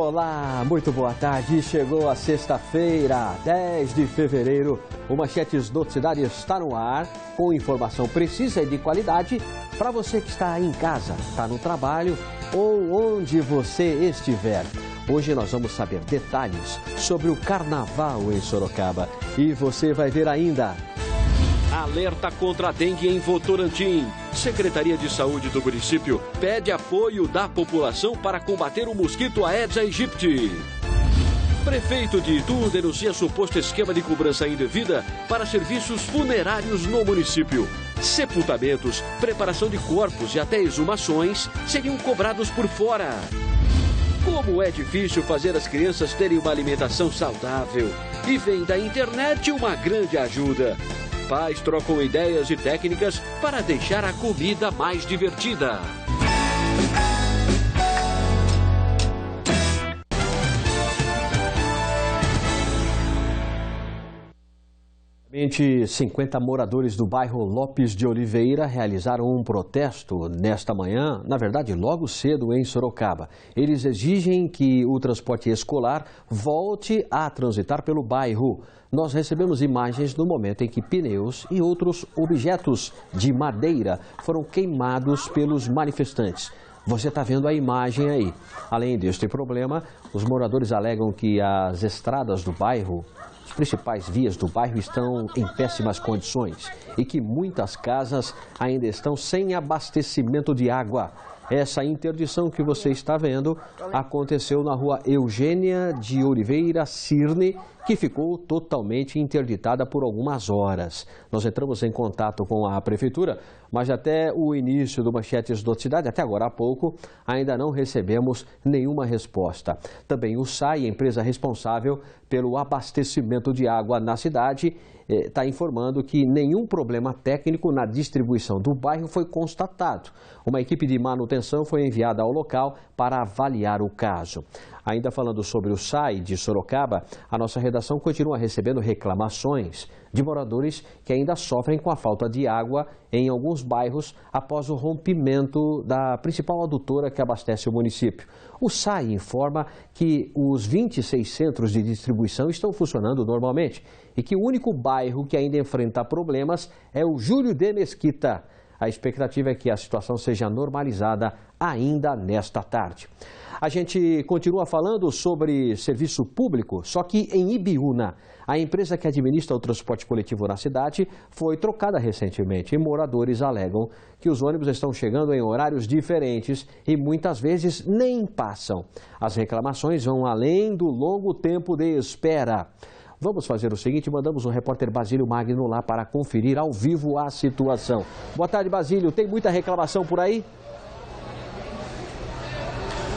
Olá, muito boa tarde. Chegou a sexta-feira, 10 de fevereiro. O Manchetes Noticidade está no ar, com informação precisa e de qualidade para você que está em casa, está no trabalho ou onde você estiver. Hoje nós vamos saber detalhes sobre o carnaval em Sorocaba. E você vai ver ainda... Alerta contra a dengue em Votorantim. Secretaria de Saúde do município pede apoio da população para combater o mosquito Aedes aegypti. Prefeito de Itu denuncia suposto esquema de cobrança indevida para serviços funerários no município. Sepultamentos, preparação de corpos e até exumações seriam cobrados por fora. Como é difícil fazer as crianças terem uma alimentação saudável. E vem da internet uma grande ajuda. Pais trocam ideias e técnicas para deixar a comida mais divertida. 50 moradores do bairro Lopes de Oliveira realizaram um protesto nesta manhã, na verdade logo cedo em Sorocaba. Eles exigem que o transporte escolar volte a transitar pelo bairro. Nós recebemos imagens no momento em que pneus e outros objetos de madeira foram queimados pelos manifestantes. Você está vendo a imagem aí. Além deste problema, os moradores alegam que as estradas do bairro, as principais vias do bairro estão em péssimas condições e que muitas casas ainda estão sem abastecimento de água. Essa interdição que você está vendo aconteceu na rua Eugênia de Oliveira Cirne, que ficou totalmente interditada por algumas horas. Nós entramos em contato com a prefeitura, mas até o início do Manchetes Noticidade, até agora há pouco, ainda não recebemos nenhuma resposta. Também o SAI, empresa responsável pelo abastecimento de água na cidade, está informando que nenhum problema técnico na distribuição do bairro foi constatado. Uma equipe de manutenção foi enviada ao local para avaliar o caso. Ainda falando sobre o SAI de Sorocaba, a nossa redação continua recebendo reclamações de moradores que ainda sofrem com a falta de água em alguns bairros após o rompimento da principal adutora que abastece o município. O SAI informa que os 26 centros de distribuição estão funcionando normalmente e que o único bairro que ainda enfrenta problemas é o Júlio de Mesquita. A expectativa é que a situação seja normalizada ainda nesta tarde. A gente continua falando sobre serviço público, só que em Ibiúna. A empresa que administra o transporte coletivo na cidade foi trocada recentemente e moradores alegam que os ônibus estão chegando em horários diferentes e muitas vezes nem passam. As reclamações vão além do longo tempo de espera. Vamos fazer o seguinte, mandamos o repórter Basílio Magno lá para conferir ao vivo a situação. Boa tarde, Basílio. Tem muita reclamação por aí?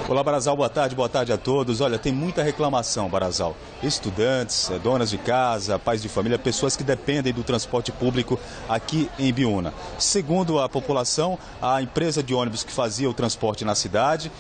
Olá, Barazal, boa tarde a todos. Olha, tem muita reclamação, Barazal. Estudantes, donas de casa, pais de família, pessoas que dependem do transporte público aqui em Ibiúna. Segundo a população, a empresa de ônibus que fazia o transporte na cidade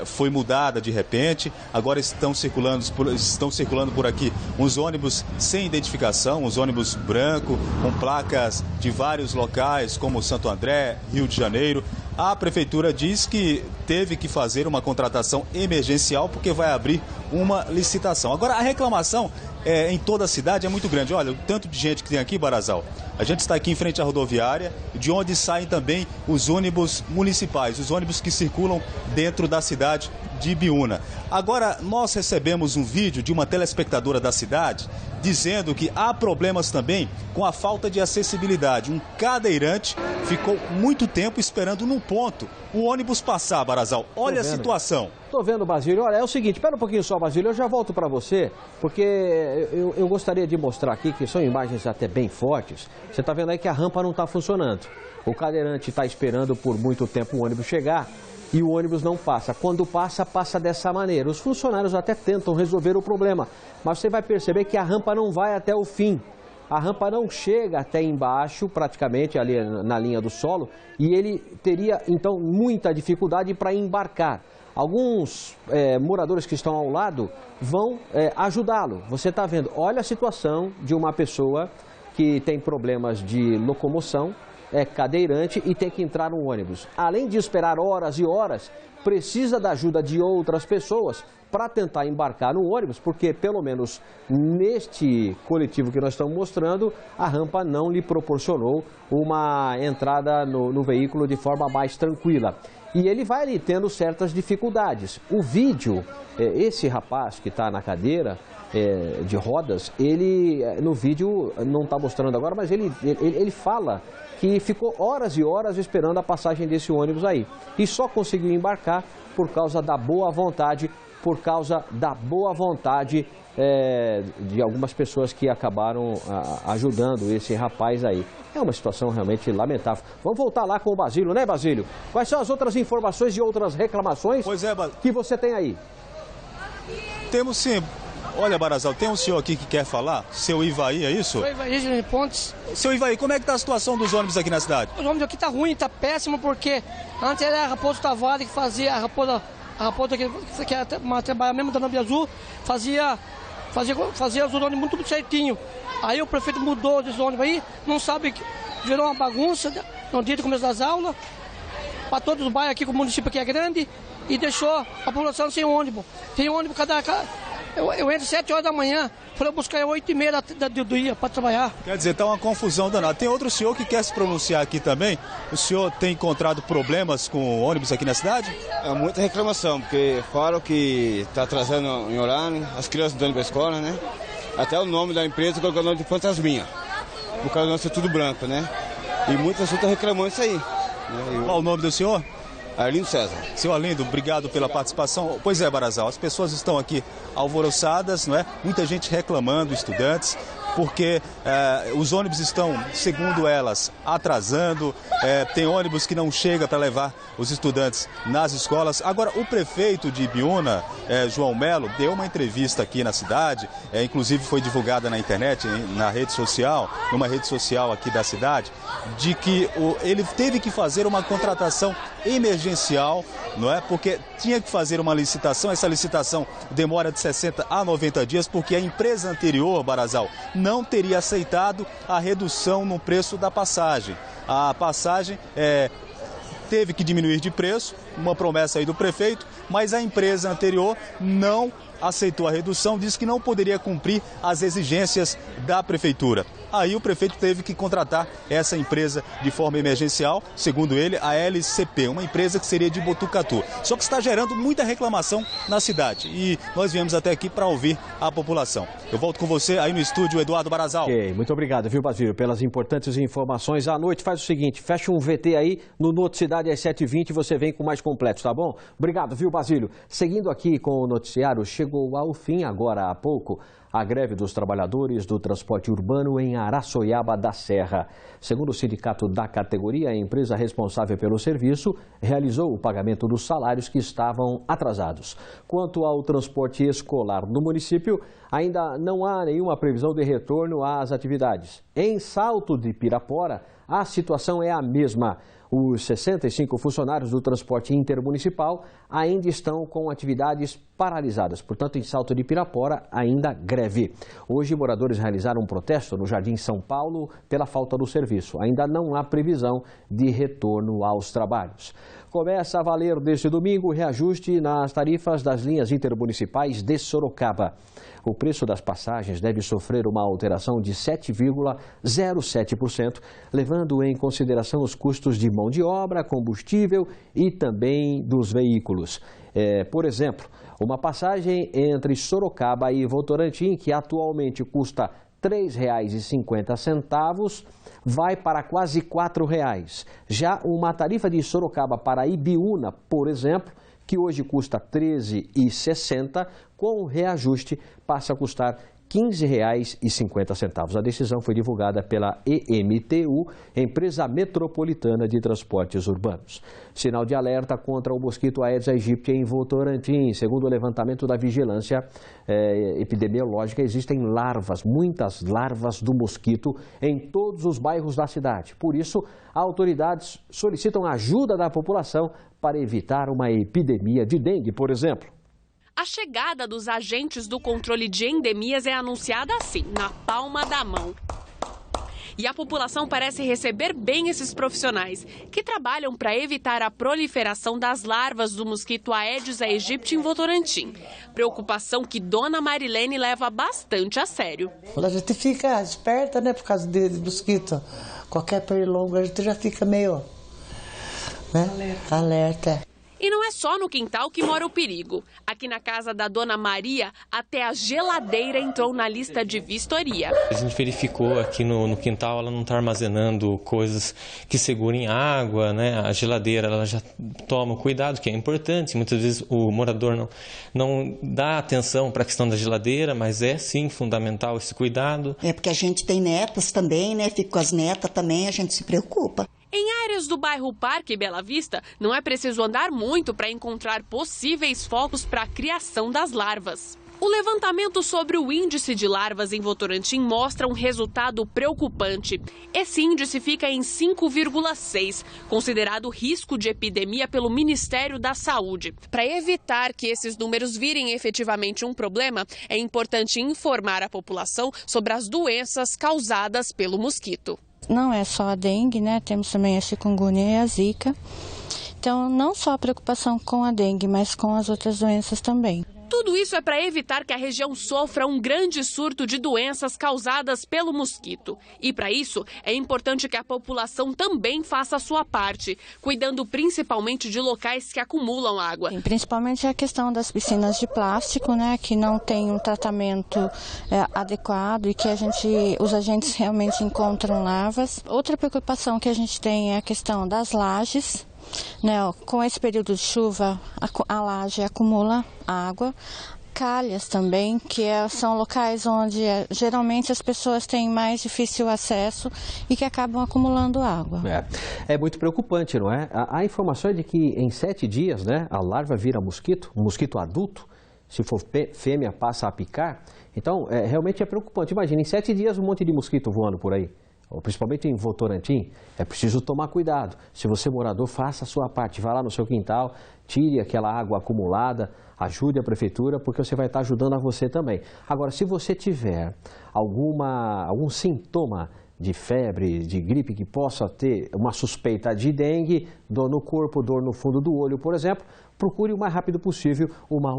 foi mudada de repente. Agora estão circulando por aqui uns ônibus sem identificação, uns ônibus brancos, com placas de vários locais, como Santo André, Rio de Janeiro. A prefeitura diz que teve que fazer uma contratação emergencial porque vai abrir uma licitação. Agora, a reclamação em toda a cidade é muito grande. Olha, o tanto de gente que tem aqui, Barazal. A gente está aqui em frente à rodoviária, de onde saem também os ônibus municipais, os ônibus que circulam dentro da cidade de Ibiúna. Agora, nós recebemos um vídeo de uma telespectadora da cidade dizendo que há problemas também com a falta de acessibilidade. Um cadeirante ficou muito tempo esperando num ponto o ônibus passar, Barazal. Olha a situação. Estou vendo, Basílio. Olha, é o seguinte, espera um pouquinho só, Basílio, eu já volto para você, porque eu gostaria de mostrar aqui, que são imagens até bem fortes. Você está vendo aí que a rampa não está funcionando. O cadeirante está esperando por muito tempo o ônibus chegar e o ônibus não passa. Quando passa, passa dessa maneira. Os funcionários até tentam resolver o problema, mas você vai perceber que a rampa não vai até o fim. A rampa não chega até embaixo, praticamente ali na linha do solo, e ele teria, então, muita dificuldade para embarcar. Alguns moradores que estão ao lado vão ajudá-lo. Você está vendo, olha a situação de uma pessoa que tem problemas de locomoção é cadeirante e tem que entrar no ônibus. Além de esperar horas e horas, precisa da ajuda de outras pessoas para tentar embarcar no ônibus, porque pelo menos neste coletivo que nós estamos mostrando, a rampa não lhe proporcionou uma entrada no veículo de forma mais tranquila. E ele vai ali tendo certas dificuldades. O vídeo, esse rapaz que está na cadeira de rodas, ele no vídeo não está mostrando agora, mas ele fala que ficou horas e horas esperando a passagem desse ônibus aí. E só conseguiu embarcar por causa da boa vontade, de algumas pessoas que acabaram ajudando esse rapaz aí. É uma situação realmente lamentável. Vamos voltar lá com o Basílio, né, Basílio? Quais são as outras informações e outras reclamações que você tem aí? Temos sim. Olha, Barazal, tem um senhor aqui que quer falar, seu Ivaí, é isso? Sou Ivaí de Pontes. Seu Ivaí, como é que está a situação dos ônibus aqui na cidade? Os ônibus aqui tá ruim, tá péssimo, porque antes era a Raposo Tavares que fazia, a Raposa que era trabalhar mesmo da Nome Azul, fazia os ônibus muito certinho. Aí o prefeito mudou os ônibus aí, não sabe, virou uma bagunça no dia do começo das aulas, para todos os bairros aqui, com o município aqui é grande, e deixou a população sem ônibus. Tem ônibus eu entro às 7 horas da manhã, para buscar 8h30 do dia para trabalhar. Quer dizer, está uma confusão danada. Tem outro senhor que quer se pronunciar aqui também. O senhor tem encontrado problemas com ônibus aqui na cidade? É muita reclamação, porque falam que está atrasando em horário, as crianças dando para a escola, né? Até o nome da empresa colocou o nome de Fantasminha, por causa do nosso tudo branco, né? E muitas pessoas estão reclamando isso aí. Qual o nome do senhor? Arlindo César. Seu Arlindo, obrigado pela participação. Pois é, Barazal, as pessoas estão aqui alvoroçadas, não é? Muita gente reclamando, estudantes, porque os ônibus estão, segundo elas, atrasando, tem ônibus que não chega para levar os estudantes nas escolas. Agora, o prefeito de Ibiúna, João Melo, deu uma entrevista aqui na cidade, inclusive foi divulgada na internet, na rede social, numa rede social aqui da cidade, de que ele teve que fazer uma contratação emergencial, não é? Porque tinha que fazer uma licitação, essa licitação demora de 60 a 90 dias, porque a empresa anterior, Barazal, não teria aceitado a redução no preço da passagem. A passagem teve que diminuir de preço, uma promessa aí do prefeito, mas a empresa anterior não aceitou a redução, disse que não poderia cumprir as exigências da prefeitura. Aí o prefeito teve que contratar essa empresa de forma emergencial, segundo ele, a LCP, uma empresa que seria de Botucatu. Só que está gerando muita reclamação na cidade e nós viemos até aqui para ouvir a população. Eu volto com você aí no estúdio, Eduardo Barazal. Ok, muito obrigado, viu, Basílio, pelas importantes informações. À noite faz o seguinte, fecha um VT aí no Noticiário às 7h20 e você vem com mais completos, tá bom? Obrigado, viu, Basílio? Seguindo aqui com o noticiário, chegou ao fim agora há pouco a greve dos trabalhadores do transporte urbano em Araçoiaba da Serra. Segundo o sindicato da categoria, a empresa responsável pelo serviço realizou o pagamento dos salários que estavam atrasados. Quanto ao transporte escolar no município, ainda não há nenhuma previsão de retorno às atividades. Em Salto de Pirapora, a situação é a mesma. Os 65 funcionários do transporte intermunicipal ainda estão com atividades paralisadas. Portanto, em Salto de Pirapora, ainda greve. Hoje, moradores realizaram um protesto no Jardim São Paulo pela falta do serviço. Ainda não há previsão de retorno aos trabalhos. Começa a valer deste domingo o reajuste nas tarifas das linhas intermunicipais de Sorocaba. O preço das passagens deve sofrer uma alteração de 7,07%, levando em consideração os custos de mão de obra, combustível e também dos veículos. Por exemplo, uma passagem entre Sorocaba e Votorantim, que atualmente custa R$ 3,50, vai para quase R$ 4,00. Já uma tarifa de Sorocaba para Ibiúna, por exemplo, que hoje custa R$ 13,60, com o reajuste passa a custar R$ 15,50. A decisão foi divulgada pela EMTU, Empresa Metropolitana de Transportes Urbanos. Sinal de alerta contra o mosquito Aedes aegypti em Votorantim. Segundo o levantamento da vigilância epidemiológica, existem muitas larvas do mosquito em todos os bairros da cidade. Por isso, autoridades solicitam a ajuda da população para evitar uma epidemia de dengue, por exemplo. A chegada dos agentes do controle de endemias é anunciada assim, na palma da mão. E a população parece receber bem esses profissionais, que trabalham para evitar a proliferação das larvas do mosquito Aedes aegypti em Votorantim. Preocupação que Dona Marilene leva bastante a sério. A gente fica esperta, né, por causa de mosquito. Qualquer pernilongo a gente já fica meio, né, alerta. E não é só no quintal que mora o perigo. Aqui na casa da Dona Maria, até a geladeira entrou na lista de vistoria. A gente verificou aqui no quintal, ela não está armazenando coisas que segurem água, né? A geladeira, ela já toma cuidado, que é importante. Muitas vezes o morador não dá atenção para a questão da geladeira, mas é sim fundamental esse cuidado. É porque a gente tem netas também, né? Fica com as netas também, a gente se preocupa. Em áreas do bairro Parque Bela Vista, não é preciso andar muito para encontrar possíveis focos para a criação das larvas. O levantamento sobre o índice de larvas em Votorantim mostra um resultado preocupante. Esse índice fica em 5,6, considerado risco de epidemia pelo Ministério da Saúde. Para evitar que esses números virem efetivamente um problema, é importante informar a população sobre as doenças causadas pelo mosquito. Não é só a dengue, né? Temos também a chikungunya e a zika. Então, não só a preocupação com a dengue, mas com as outras doenças também. Tudo isso é para evitar que a região sofra um grande surto de doenças causadas pelo mosquito. E para isso, é importante que a população também faça a sua parte, cuidando principalmente de locais que acumulam água. Sim, principalmente a questão das piscinas de plástico, né, que não tem um tratamento adequado e que os agentes realmente encontram larvas. Outra preocupação que a gente tem é a questão das lajes. Com esse período de chuva, a laje acumula água. Calhas também, que são locais onde geralmente as pessoas têm mais difícil acesso e que acabam acumulando água. É muito preocupante, não é? A informação é de que em 7 dias, né, a larva vira mosquito, um mosquito adulto. Se for fêmea, passa a picar. Então, realmente é preocupante. Imagina, em 7 dias um monte de mosquito voando por aí. Principalmente em Votorantim, é preciso tomar cuidado. Se você é morador, faça a sua parte. Vá lá no seu quintal, tire aquela água acumulada, ajude a prefeitura, porque você vai estar ajudando a você também. Agora, se você tiver algum sintoma de febre, de gripe, que possa ter uma suspeita de dengue, dor no corpo, dor no fundo do olho, por exemplo, procure o mais rápido possível uma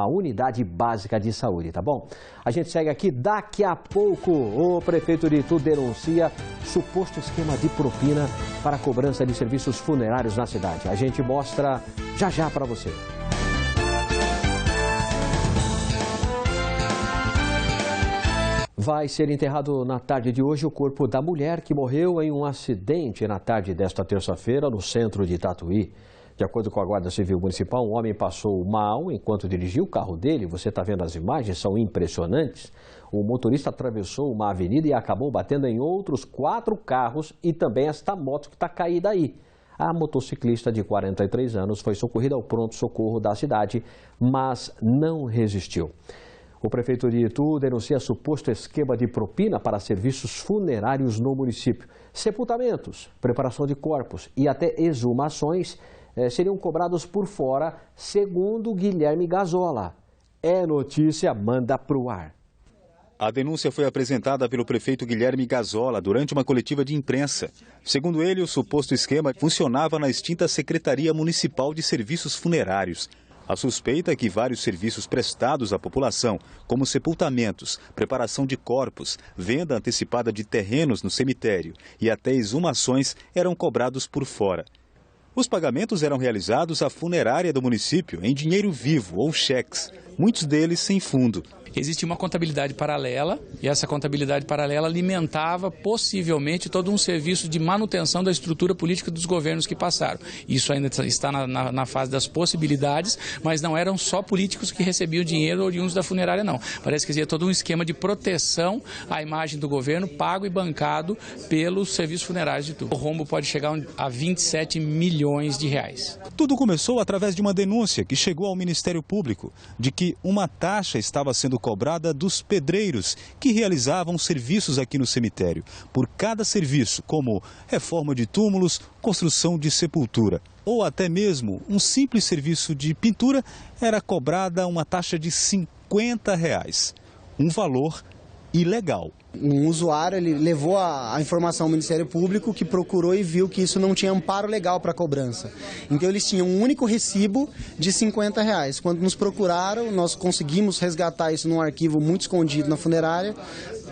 unidade básica de saúde, tá bom? A gente segue aqui, daqui a pouco o prefeito de Itu denuncia suposto esquema de propina para cobrança de serviços funerários na cidade. A gente mostra já para você. Vai ser enterrado na tarde de hoje o corpo da mulher que morreu em um acidente na tarde desta terça-feira no centro de Tatuí. De acordo com a Guarda Civil Municipal, um homem passou mal enquanto dirigia o carro dele. Você está vendo as imagens, são impressionantes. O motorista atravessou uma avenida e acabou batendo em outros 4 carros e também esta moto que está caída aí. A motociclista de 43 anos foi socorrida ao pronto-socorro da cidade, mas não resistiu. O prefeito de Itu denuncia suposto esquema de propina para serviços funerários no município. Sepultamentos, preparação de corpos e até exumações seriam cobrados por fora, segundo Guilherme Gazola. É notícia, manda pro ar. A denúncia foi apresentada pelo prefeito Guilherme Gazola durante uma coletiva de imprensa. Segundo ele, o suposto esquema funcionava na extinta Secretaria Municipal de Serviços Funerários. A suspeita é que vários serviços prestados à população, como sepultamentos, preparação de corpos, venda antecipada de terrenos no cemitério e até exumações, eram cobrados por fora. Os pagamentos eram realizados à funerária do município em dinheiro vivo ou cheques, muitos deles sem fundo. Existia uma contabilidade paralela e essa contabilidade paralela alimentava possivelmente todo um serviço de manutenção da estrutura política dos governos que passaram. Isso ainda está na fase das possibilidades, mas não eram só políticos que recebiam dinheiro oriundos da funerária, não. Parece que existia todo um esquema de proteção à imagem do governo pago e bancado pelos serviços funerários de Itu. O rombo pode chegar a 27 milhões de reais. Tudo começou através de uma denúncia que chegou ao Ministério Público de que uma taxa estava sendo cobrada dos pedreiros que realizavam serviços aqui no cemitério, por cada serviço, como reforma de túmulos, construção de sepultura, ou até mesmo um simples serviço de pintura, era cobrada uma taxa de R$ 50, um valor ilegal. Um usuário ele levou a informação ao Ministério Público, que procurou e viu que isso não tinha amparo legal para cobrança. Então eles tinham um único recibo de R$50. Quando nos procuraram, nós conseguimos resgatar isso num arquivo muito escondido na funerária,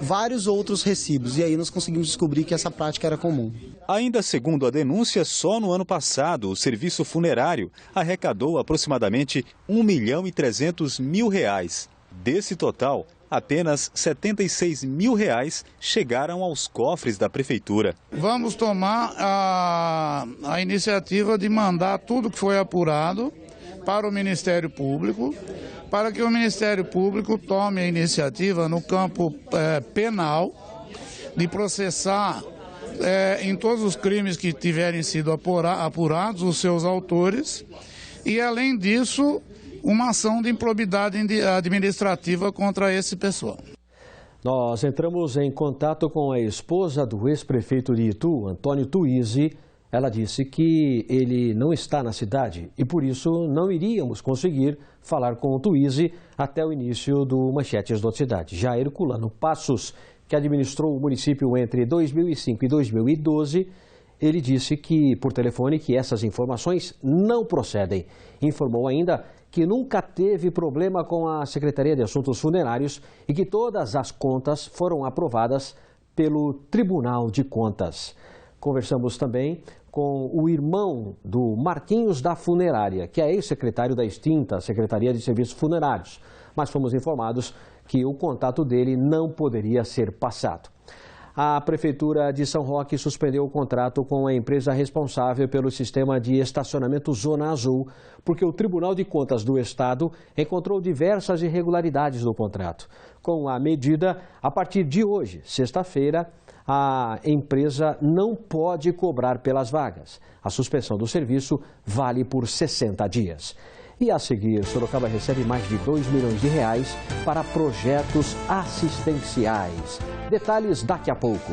vários outros recibos, e aí nós conseguimos descobrir que essa prática era comum. Ainda segundo a denúncia, só no ano passado o serviço funerário arrecadou aproximadamente R$1.300.000. Desse total, apenas R$76 mil chegaram aos cofres da prefeitura. Vamos tomar a iniciativa de mandar tudo que foi apurado para o Ministério Público, para que o Ministério Público tome a iniciativa no campo penal de processar em todos os crimes que tiverem sido apurados os seus autores e, além disso, uma ação de improbidade administrativa contra esse pessoal. Nós entramos em contato com a esposa do ex-prefeito de Itu, Antônio Tuizzi. Ela disse que ele não está na cidade e, por isso, não iríamos conseguir falar com o Tuizzi até o início do Manchetes da Cidade. Já Herculano Passos, que administrou o município entre 2005 e 2012, ele disse que, por telefone, que essas informações não procedem. Informou ainda que nunca teve problema com a Secretaria de Assuntos Funerários e que todas as contas foram aprovadas pelo Tribunal de Contas. Conversamos também com o irmão do Marquinhos da Funerária, que é ex-secretário da extinta Secretaria de Serviços Funerários, mas fomos informados que o contato dele não poderia ser passado. A Prefeitura de São Roque suspendeu o contrato com a empresa responsável pelo sistema de estacionamento Zona Azul, porque o Tribunal de Contas do Estado encontrou diversas irregularidades no contrato. Com a medida, a partir de hoje, sexta-feira, a empresa não pode cobrar pelas vagas. A suspensão do serviço vale por 60 dias. E a seguir, Sorocaba recebe mais de R$2 milhões para projetos assistenciais. Detalhes daqui a pouco.